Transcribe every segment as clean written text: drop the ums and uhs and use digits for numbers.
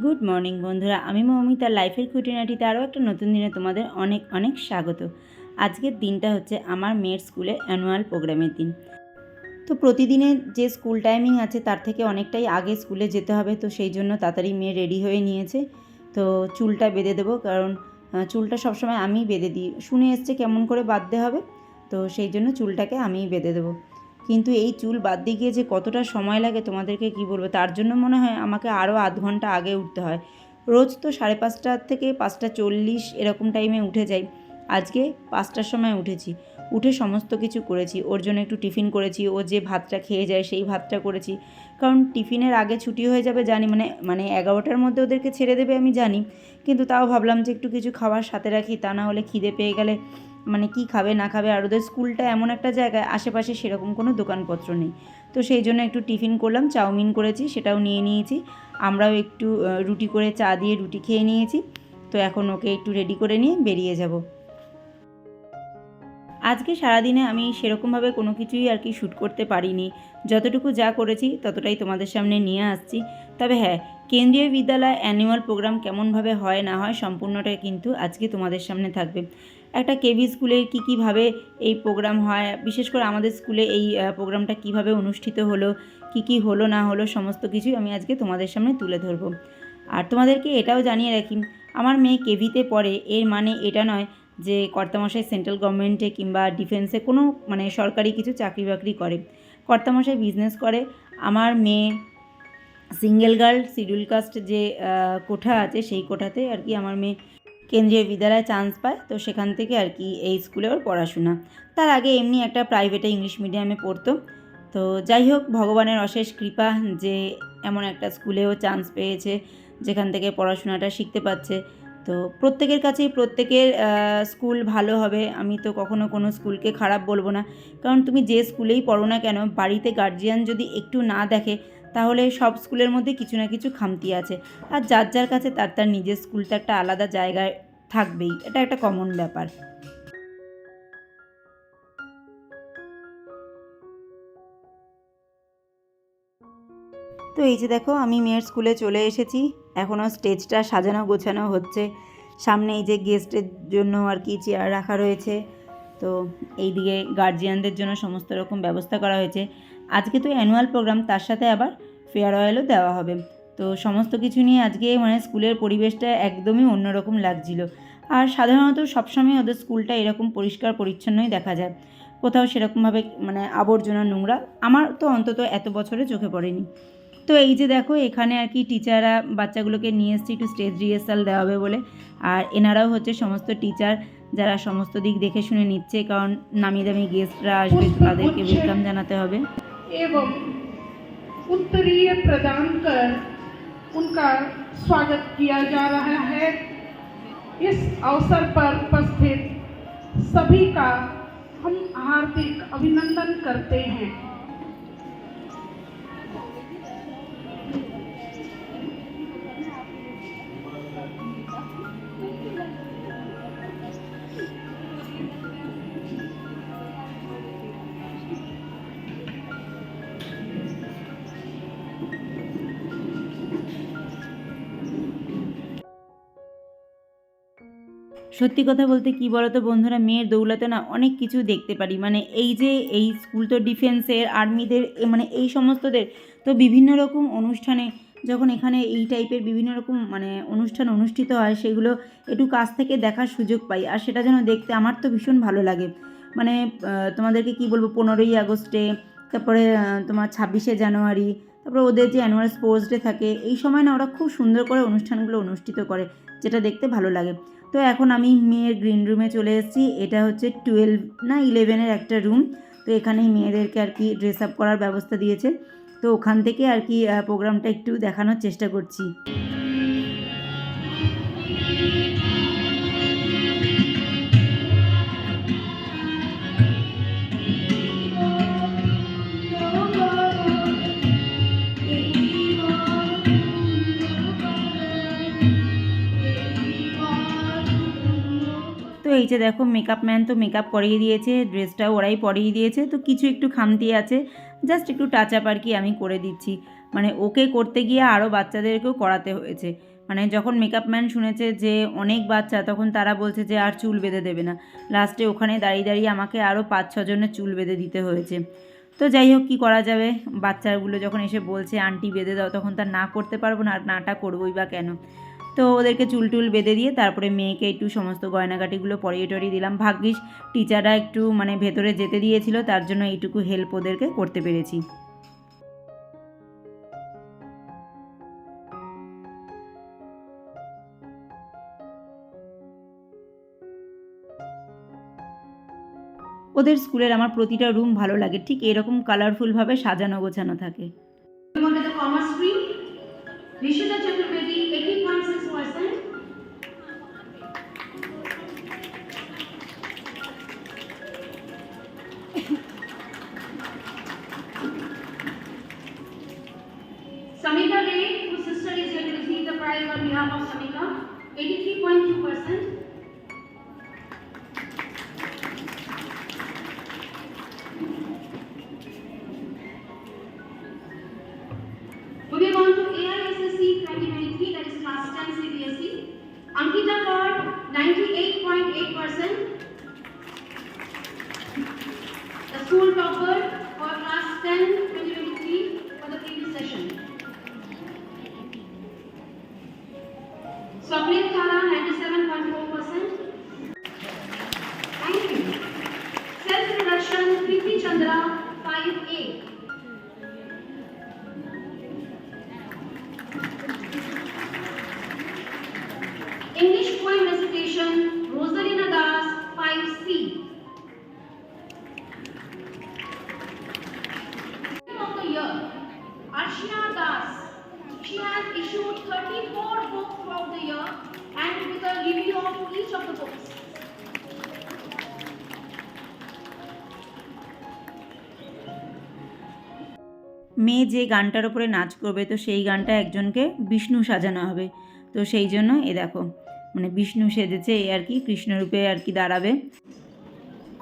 Good morning বন্ধুরা, আমি মৌমিতা লাইফের খুঁটিনাটিতে আরও একটা নতুন দিনে তোমাদের অনেক অনেক স্বাগত। আজকের দিনটা হচ্ছে আমার মেয়ের স্কুলে অ্যানুয়াল প্রোগ্রামের দিন। তো প্রতিদিনের যে স্কুল টাইমিং আছে তার থেকে অনেকটাই আগে স্কুলে যেতে হবে, তো সেই জন্য তাড়াতাড়ি মেয়ে রেডি হয়ে নিয়েছে। তো চুলটা বেঁধে দেবো, কারণ চুলটা সবসময় আমিই বেঁধে দিই। শুনে এসছে কেমন করে বাঁধতে হবে, তো সেই জন্য চুলটাকে আমিই বেঁধে দেবো। কিন্তু এই চুল বাঁধতে গিয়ে যে কতটা সময় লাগে তোমাদেরকে কি বলবো, তার জন্য মনে হয় আমাকে আরও আধ ঘন্টা আগে উঠতে হয়। রোজ তো 5:30 থেকে 5:40 এরকম টাইমে উঠে যাই। আজকে 5টার সময় উঠেছি, উঠে সমস্ত কিছু করেছি। ওর জন্য একটু টিফিন করেছি, ও যে ভাতটা খেয়ে যায় সেই ভাতটা করেছি, কারণ টিফিনের আগে ছুটি হয়ে যাবে জানি, মানে 11টার মধ্যে ওদেরকে ছেড়ে দেবে আমি জানি, কিন্তু তাও ভাবলাম যে একটু কিছু খাবার সাথে রাখি, তা না হলে খিদে পেয়ে গেলে মানে কি খাবে না খাবে। আর ওদের স্কুলটা এমন একটা জায়গায় আশেপাশে সেরকম কোনো দোকানপত্র নেই, তো সেই জন্য একটু টিফিন করলাম, চাউমিন করেছি সেটাও নিয়ে নিয়েছি। আমরাও একটু রুটি করে চা দিয়ে রুটি খেয়ে নিয়েছি। তো এখন ওকে একটু রেডি করে নিয়ে বেরিয়ে যাব। আজকে সারাদিনে আমি সেরকমভাবে কোনো কিছুই আর কি শ্যুট করতে পারিনি। যতটুকু যা করেছি ততটাই তোমাদের সামনে নিয়ে আসছি। তবে হ্যাঁ, কেন্দ্রীয় বিদ্যালয় অ্যানুয়াল প্রোগ্রাম কেমনভাবে হয় না হয় সম্পূর্ণটা কিন্তু আজকে তোমাদের সামনে থাকবে। একটা কেভি স্কুলের কীভাবে এই প্রোগ্রাম হয়, বিশেষ করে আমাদের স্কুলে এই প্রোগ্রামটা কিভাবে অনুষ্ঠিত হলো, কী হলো না হলো, সমস্ত কিছুই আমি আজকে তোমাদের সামনে তুলে ধরবো। আর তোমাদেরকে এটাও জানিয়ে রাখি, আমার মেয়ে কেভিতে পড়ে, এর মানে এটা নয় যে কর্তামশাই সেন্ট্রাল গভর্নমেন্টে কিংবা ডিফেন্সে কোনো মানে সরকারি কিছু চাকরি বাকরি করে। কর্তামশাই বিজনেস করে। আমার মেয়ে সিঙ্গেল গার্ল শিডিউল কাস্ট যে কোঠা আছে সেই কোঠাতে আর কি আমার মেয়ে কেন্দ্রীয় বিদ্যালয়ে চান্স পায়, তো সেখান থেকে আর কি এই স্কুলে ওর পড়াশোনা। তার আগে এমনি একটা প্রাইভেটে ইংলিশ মিডিয়ামে পড়তো। তো যাই হোক, ভগবানের অশেষ কৃপা যে এমন একটা স্কুলেও চান্স পেয়েছে যেখান থেকে পড়াশোনাটা শিখতে পাচ্ছে। তো প্রত্যেকের কাছেই প্রত্যেকের স্কুল ভালো হবে, আমি তো কখনো কোনো স্কুলকে খারাপ বলবো না। কারণ তুমি যে স্কুলেই পড়ো না কেন, বাড়িতে গার্জিয়ান যদি একটু না দেখে তাহলে সব স্কুলের মধ্যে কিছু না কিছু খামতি আছে। আর যার যার কাছে তার তার নিজের স্কুলটা একটা আলাদা জায়গায় থাকবেই, এটা একটা কমন ব্যাপার। তো এই যে দেখো, আমি মেয়ের স্কুলে চলে এসেছি। এখনও স্টেজটা সাজানো গোছানো হচ্ছে। সামনে এই যে গেস্টের জন্য আর কি চেয়ার রাখা রয়েছে, তো এই দিকে গার্জিয়ানদের জন্য সমস্ত রকম ব্যবস্থা করা হয়েছে। আজকে তো অ্যানুয়াল প্রোগ্রাম, তার সাথে আবার ফেয়ারওয়েলও দেওয়া হবে। তো সমস্ত কিছু নিয়ে আজকে মানে স্কুলের পরিবেশটা একদমই অন্যরকম লাগছিল। আর সাধারণত সবসময় ওদের স্কুলটা এরকম পরিষ্কার পরিচ্ছন্নই দেখা যায়, কোথাও সেরকমভাবে মানে আবর্জনা নোংরা আমার তো অন্তত এত বছরে চোখে পড়েনি। তো এই যে দেখো, এখানে আর কি টিচাররা বাচ্চাগুলোকে নিয়ে এসছে একটু স্টেজ রিহার্সাল দেওয়া হবে বলে। আর এনারাও হচ্ছে সমস্ত টিচার যারা সমস্ত দিক দেখে শুনে নিচ্ছে, কারণ নামি দামি গেস্টরা আসবে, তাদেরকে ওয়েলকাম জানাতে হবে। এবং उत्तरीय प्रदान कर उनका स्वागत किया जा रहा है। इस अवसर पर उपस्थित सभी का हम हार्दिक अभिनंदन करते हैं। সত্যি কথা বলতে কি বলো তো বন্ধুরা, মেয়ের দৌলতে না অনেক কিছু দেখতে পারি। মানে এই যে এই স্কুল তো ডিফেন্সের, আর্মিদের, মানে এই সমস্তদের তো বিভিন্ন রকম অনুষ্ঠানে যখন এখানে এই টাইপের বিভিন্ন রকম মানে অনুষ্ঠান অনুষ্ঠিত হয়, সেগুলো একটু কাছ থেকে দেখার সুযোগ পাই। আর সেটা যেন দেখতে আমার তো ভীষণ ভালো লাগে। মানে তোমাদেরকে কি বলবো, 15ই আগস্টে, তারপরে তোমার 26শে জানুয়ারি, তারপরে ওদের যে অ্যানুয়াল স্পোর্টস ডে থাকে, এই সময় না ওরা খুব সুন্দর করে অনুষ্ঠানগুলো অনুষ্ঠিত করে, যেটা দেখতে ভালো লাগে। তো এখন আমি মেয়ের গ্রিন রুমে চলে এসেছি। এটা হচ্ছে 12 না 11-এর একটা রুম। তো এখানেই মেয়েদেরকে আর কি ড্রেস আপ করার ব্যবস্থা দিয়েছে। তো ওখান থেকে আর কি প্রোগ্রামটা একটু দেখানোর চেষ্টা করছি। তো এই যে দেখো, মেকআপ ম্যান তো মেকআপ করিয়ে দিয়েছে, ড্রেসটাও ওরাই পরিয়ে দিয়েছে। তো কিছু একটু খামতি আছে, জাস্ট একটু টাচ আপ আর কি আমি করে দিচ্ছি। মানে ওকে করতে গিয়ে আরও বাচ্চাদেরকেও করাতে হয়েছে। মানে যখন মেকআপ ম্যান শুনেছে যে অনেক বাচ্চা, তখন তারা বলছে যে আর চুল বেঁধে দেবে না। লাস্টে ওখানে দাঁড়িয়ে দাঁড়িয়ে আমাকে আরও 5-6 জনের চুল বেঁধে দিতে হয়েছে। তো যাই হোক, কী করা যাবে, বাচ্চাগুলো যখন এসে বলছে আন্টি বেঁধে দাও, তখন তার না করতে পারবো না, আর নাটা করবোই বা কেন। তো ওদেরকে চুল টুল বেঁধে দিয়ে তারপরে মেয়েকে একটু সমস্ত গয়নাগাটিগুলো পরিয়ে টরিয়ে দিলাম। ভাগ্যিস টিচাররা একটু মানে ভেতরে যেতে দিয়েছিল, তার জন্য এইটুকু হেল্প ওদেরকে করতে পেরেছি। ওদের স্কুলের আমার প্রতিটা রুম ভালো লাগে, ঠিক এরকম কালারফুলভাবে সাজানো গোছানো থাকে। The commerce stream, Rishita Chaturvedi, 80.6%. Samika Ray, whose sister is here to receive the prize on behalf of Samika, 83.2%. Moving on to AISSC 2023, that is class 10 CBSE. Ankita got 98.8%. The school topper for class 10 2023 for the previous session. Swapnil Khala 97.4%. Thank you. Self-introduction, Preeti Chandra 5A. English poem recitation, Rosalina Das 5C. Of the year, Arshia Das. She has issued 34 books throughout the year and with a review of each of the books. মেয়ে যে গানটার ওপরে নাচ করবে, তো সেই গানটা একজনকে বিষ্ণু সাজানো হবে। তো সেই জন্য দেখো মানে বিষ্ণু সেজেছে, আর কি কৃষ্ণরূপে আর কি দাঁড়াবে।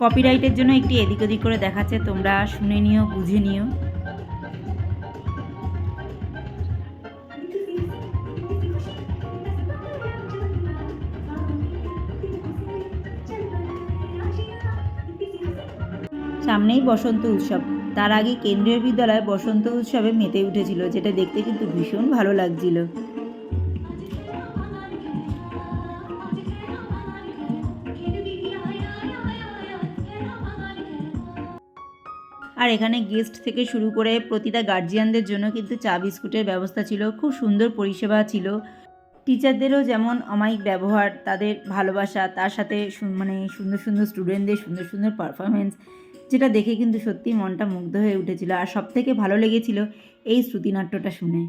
কপিরাইটের জন্য একটি এদিক ওদিক করে দেখাচ্ছে, তোমরা শুনে নিও, বুঝে নিও। সামনেই বসন্ত উৎসব, তার আগে কেন্দ্রীয় বিদ্যালয় বসন্ত উৎসবে মেতে উঠেছিল, যেটা দেখতে কিন্তু ভীষণ ভালো লাগছিল। আর এখানে গেস্ট থেকে শুরু করে প্রতিটা গার্জিয়ানদের জন্য কিন্তু চা বিস্কুটের ব্যবস্থা ছিল, খুব সুন্দর পরিষেবা ছিল। টিচারদেরও যেমন অমায়িক ব্যবহার, তাদের ভালোবাসা, তার সাথে মানে সুন্দর সুন্দর স্টুডেন্টদের সুন্দর সুন্দর পারফরমেন্স, যেটা দেখে কিন্তু সত্যিই মনটা মুগ্ধ হয়ে উঠেছিল। আর সবথেকে ভালো লেগেছিল এই শ্রুতিনাট্যটা শুনে।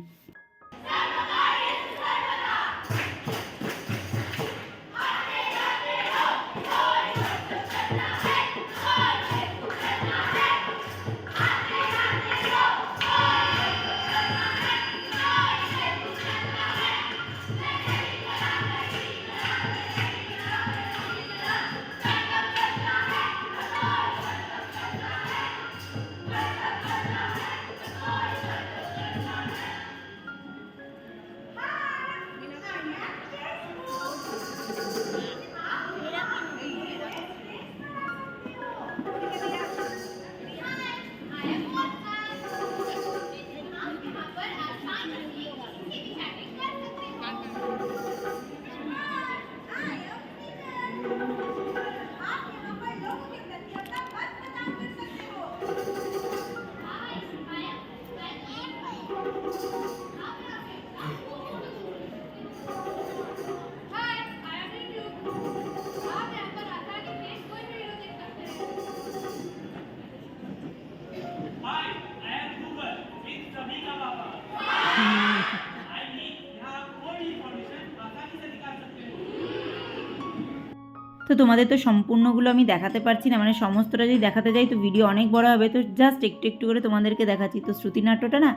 তো তোমাদের তো সম্পূর্ণগুলো আমি দেখাতে পারছি না, মানে সমস্তটা যদি দেখাতে যাই তো ভিডিও অনেক বড় হবে, তো জাস্ট একটু একটু করে তোমাদেরকে দেখাচ্ছি। তো শ্রুতিনাট্যটা না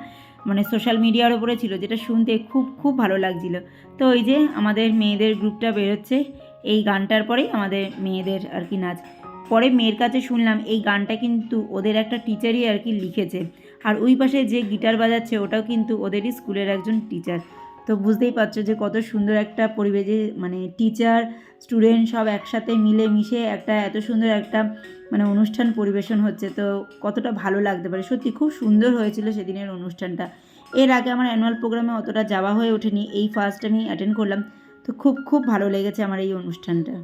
মানে সোশ্যাল মিডিয়ার ওপরে ছিল, যেটা শুনতে খুব খুব ভালো লাগছিল। তো ওই যে আমাদের মেয়েদের গ্রুপটা বেরোচ্ছে, এই গানটার পরেই আমাদের মেয়েদের আর কি নাচ। পরে মেয়ের কাছে শুনলাম এই গানটা কিন্তু ওদের একটা টিচারই আর কি লিখেছে। আর ওই পাশে যে গিটার বাজাচ্ছে ওটাও কিন্তু ওদেরই স্কুলের একজন টিচার। তো বুঝতেই পারছো যে কত সুন্দর একটা পরিবেশে মানে টিচার স্টুডেন্ট সব একসাথে মিলে মিশে একটা এত সুন্দর একটা মানে অনুষ্ঠান পরিবেশন হচ্ছে, তো কতটা ভালো লাগতে পারে। সত্যি খুব সুন্দর হয়েছিল সেদিনের অনুষ্ঠানটা। এর আগে আমার অ্যানুয়াল প্রোগ্রামে অতটা যাওয়া হয়ে ওঠেনি, এই ফার্স্ট আমি অ্যাটেন্ড করলাম। তো খুব খুব ভালো লেগেছে আমার এই অনুষ্ঠানটা।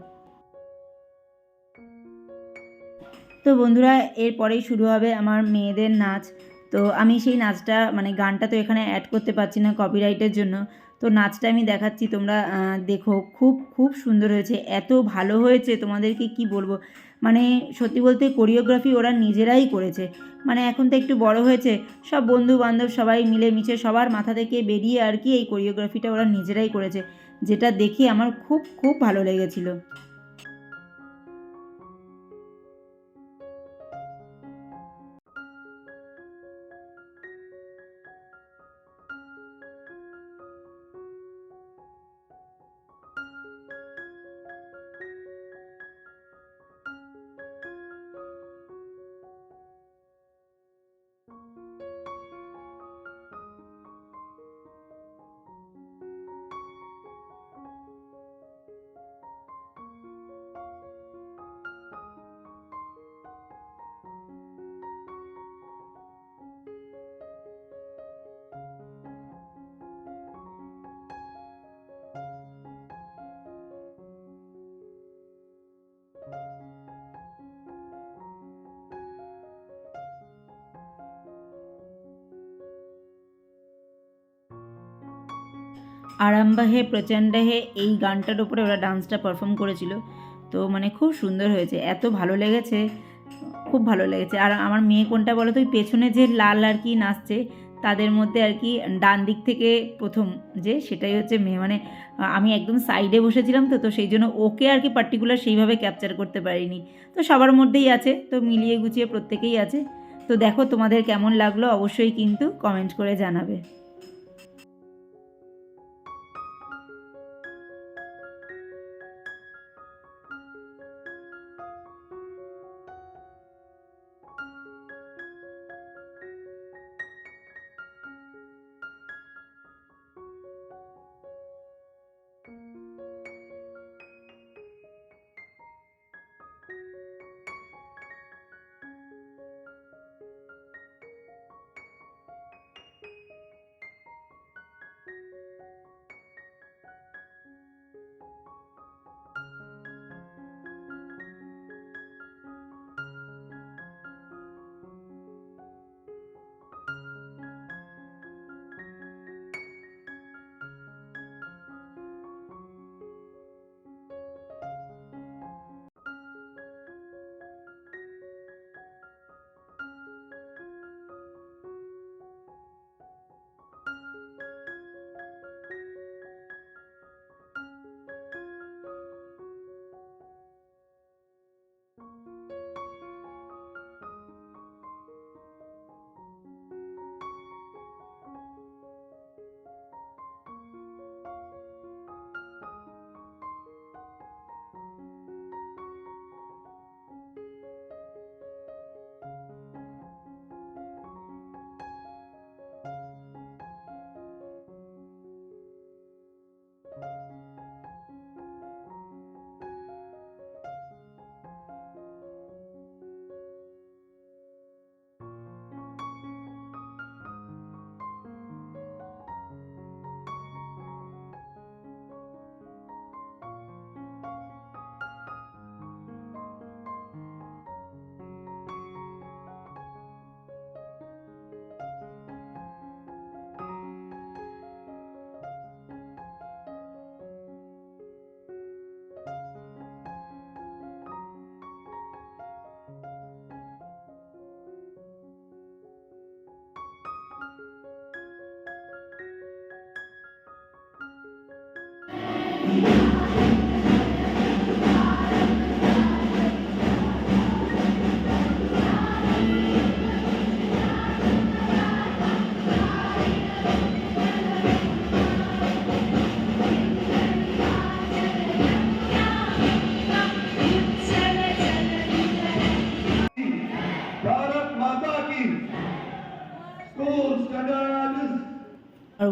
তো বন্ধুরা এরপরেই শুরু হবে আমার মেয়েদের নাচ। তো আমি সেই নাচটা মানে গানটা তো এখানে অ্যাড করতে পারছি না কপিরাইটের জন্য, তো নাচটা আমি দেখাচ্ছি, তোমরা দেখো। খুব খুব সুন্দর হয়েছে, এত ভালো হয়েছে তোমাদেরকে কি বলবো। মানে সত্যি বলতে কোরিওগ্রাফি ওরা নিজেরাই করেছে। মানে এখন তো একটু বড় হয়েছে, সব বন্ধু বান্ধব সবাই মিলে মিশে সবার মাথা থেকে বেরিয়ে আর কি এই কোরিওগ্রাফিটা ওরা নিজেরাই করেছে, যেটা দেখে আমার খুব খুব ভালো লেগেছিলো। আরাম্বা হে প্রচণ্ড হে এই গানটার উপরে ওরা ডান্সটা পারফর্ম করেছিল। তো মানে খুব সুন্দর হয়েছে, এত ভালো লেগেছে, খুব ভালো লেগেছে। আর আমার মেয়ে কোনটা বলো তো, ওই পেছনে যে লাল আর কি নাচছে তাদের মধ্যে আর কি ডান দিক থেকে প্রথম যে, সেটাই হচ্ছে মেয়ে। মানে আমি একদম সাইডে বসেছিলাম, তো সেই জন্য ওকে আর কি পার্টিকুলার সেইভাবে ক্যাপচার করতে পারিনি। তো সবার মধ্যেই আছে, তো মিলিয়ে গুছিয়ে প্রত্যেকেই আছে। তো দেখো তোমাদের কেমন লাগলো অবশ্যই কিন্তু কমেন্ট করে জানাবে।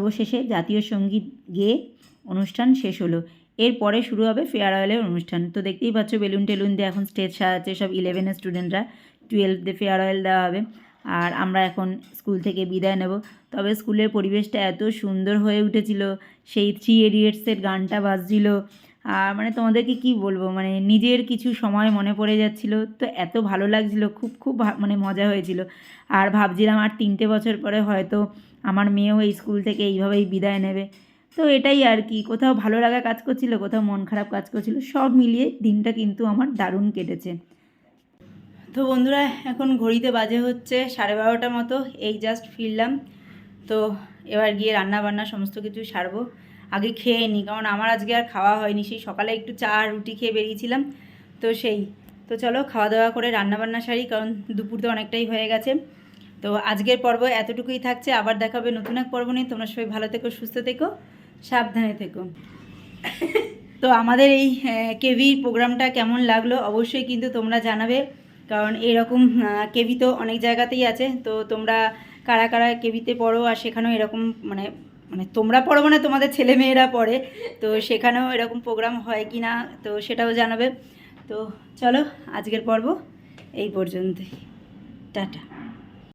সর্বশেষে জাতীয় সঙ্গীত গেয়ে অনুষ্ঠান শেষ হলো। এরপরে শুরু হবে ফেয়ারওয়েলের অনুষ্ঠান। তো দেখতেই পাচ্ছ বেলুন টেলুন দিয়ে এখন স্টেজ সাজাচ্ছে সব 11-এর স্টুডেন্টরা, 12তে ফেয়ারওয়েল দেওয়া হবে। আর আমরা এখন স্কুল থেকে বিদায় নেব। তবে স্কুলের পরিবেশটা এত সুন্দর হয়ে উঠেছিল, সেই 3 ইডিয়টসের গানটা বাজছিল, আর মানে তোমাদেরকে কি বলবো, মানে নিজের কিছু সময় মনে পড়ে যাচ্ছিল, তো এত ভালো লাগছিল, খুব মানে মজা হয়েছিল। আর ভাবছিলাম আর 3টে বছর পরে হয়তো আমার মেয়েও এই স্কুল থেকে এইভাবেই বিদায় নেবে। তো এটাই আর কি, কোথাও ভালো লাগা কাজ করছিল, কোথাও মন খারাপ কাজ করছিল, সব মিলিয়ে দিনটা কিন্তু আমার দারুণ কেটেছে। তো বন্ধুরা এখন ঘড়িতে বাজে হচ্ছে 12:30 মতো, এই জাস্ট ফিরলাম। তো এবার গিয়ে রান্না বান্না সমস্ত কিছু সারবো। আগে খেয়ে নিই, কারণ আমার আজকে আর খাওয়া হয়নি, সেই সকালে একটু চা আর রুটি খেয়ে বেরিয়েছিলাম। তো চলো খাওয়া দাওয়া করে রান্না বান্না সারি, কারণ দুপুর তো অনেকটাই হয়ে গেছে। তো আজকের পর্ব এতটুকুই থাকছে, আবার দেখাবে নতুন এক পর্ব নিয়ে। তোমরা সবাই ভালো থেকো, সুস্থ থেকো, সাবধানে থেকো। তো আমাদের এই কেভির প্রোগ্রামটা কেমন লাগলো অবশ্যই কিন্তু তোমরা জানাবে, কারণ এরকম কেভি তো অনেক জায়গাতেই আছে। তো তোমরা কারা কারা কেভিতে পড়ো আর সেখানেও এরকম মানে মানে তোমরা পড়ো মানে তোমাদের ছেলেমেয়েরা পড়ে, তো সেখানেও এরকম প্রোগ্রাম হয় কি না তো সেটাও জানাবে। তো চলো আজকের পর্ব এই পর্যন্তই, টাটা।